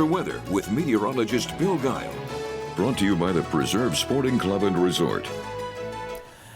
Weather with meteorologist Bill Guile. Brought to you by the Preserve Sporting Club and Resort.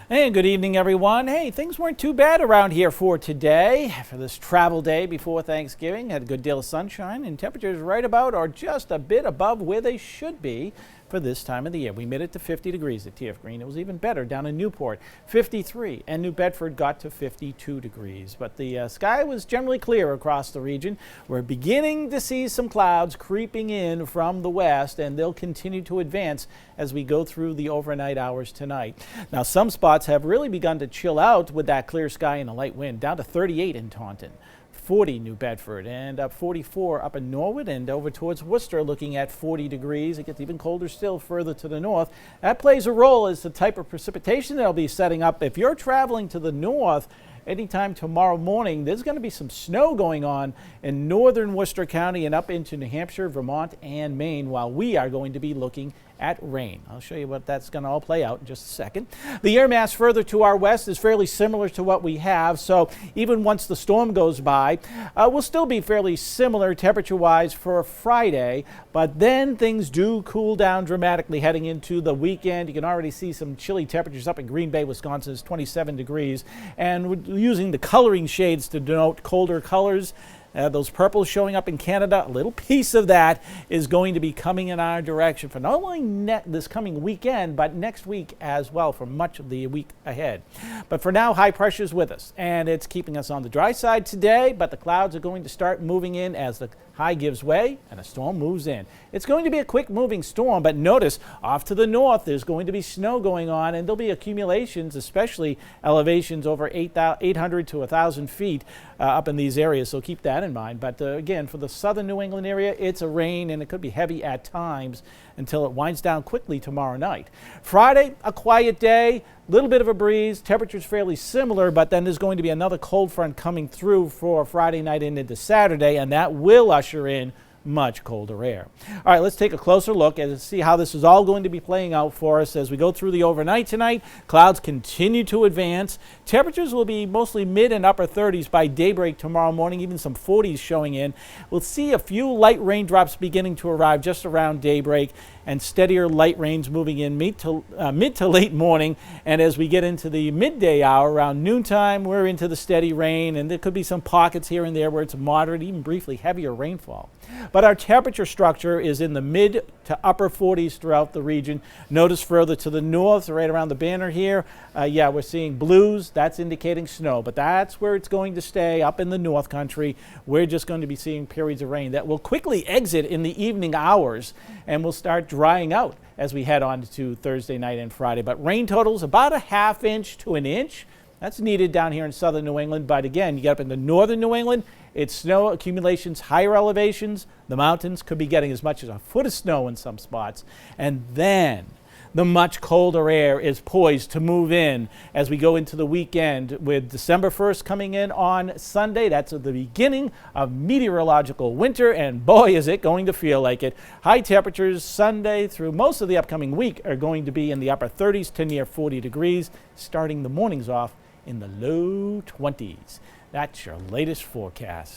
Hey, good evening, everyone. Hey, things weren't too bad around here for today. For this travel day before Thanksgiving, had a good deal of sunshine and temperatures right about or just a bit above where they should be for this time of the year. We made it to 50 degrees at TF Green. It was even better down in Newport, 53, and New Bedford got to 52 degrees. But the sky was generally clear across the region. We're beginning to see some clouds creeping in from the west, and they'll continue to advance as we go through the overnight hours tonight. Now, some spots have really begun to chill out with that clear sky and a light wind, down to 38 in Taunton. 40 New Bedford, and up 44 up in Norwood, and over towards Worcester looking at 40 degrees. It gets even colder still further to the north. That plays a role as the type of precipitation that'll be setting up. If you're traveling to the north anytime tomorrow morning, there's going to be some snow going on in northern Worcester County and up into New Hampshire, Vermont, and Maine, while we are going to be looking at rain. I'll show you what that's going to all play out in just a second. The air mass further to our west is fairly similar to what we have, so even once the storm goes by, we'll still be fairly similar temperature-wise for Friday, but then things do cool down dramatically heading into the weekend. You can already see some chilly temperatures up in Green Bay, Wisconsin. It's 27 degrees, and we're using the coloring shades to denote colder colors. Those purples showing up in Canada, a little piece of that is going to be coming in our direction for not only this coming weekend, but next week as well for much of the week ahead. But for now, high pressure is with us, and it's keeping us on the dry side today, but the clouds are going to start moving in as the high gives way and a storm moves in. It's going to be a quick moving storm, but notice off to the north there's going to be snow going on, and there'll be accumulations, especially elevations over 800 to 1,000 feet up in these areas, so keep that in mind. But again, for the southern New England area, it's a rain, and it could be heavy at times until it winds down quickly tomorrow night. Friday, a quiet day, little bit of a breeze, temperatures fairly similar, but then there's going to be another cold front coming through for Friday night into Saturday, and that will usher in much colder air. All right, let's take a closer look and see how this is all going to be playing out for us as we go through the overnight tonight. Clouds continue to advance. Temperatures will be mostly mid and upper 30s by daybreak tomorrow morning, even some 40s showing in. We'll see a few light raindrops beginning to arrive just around daybreak, and steadier light rains moving in mid to late morning. And as we get into the midday hour, around noontime, we're into the steady rain, and there could be some pockets here and there where it's moderate, even briefly heavier rainfall. But our temperature structure is in the mid to upper 40s throughout the region. Notice further to the north, right around the banner here, we're seeing blues. That's indicating snow, but that's where it's going to stay up in the north country. We're just going to be seeing periods of rain that will quickly exit in the evening hours and will start drying out as we head on to Thursday night and Friday. But rain totals about a ½ inch to an inch. That's needed down here in southern New England. But again, you get up into northern New England, it's snow accumulations, higher elevations. The mountains could be getting as much as a foot of snow in some spots. And then the much colder air is poised to move in as we go into the weekend, with December 1st coming in on Sunday. That's the beginning of meteorological winter, and boy, is it going to feel like it. High temperatures Sunday through most of the upcoming week are going to be in the upper 30s to near 40 degrees, starting the mornings off in the low 20s. That's your latest forecast.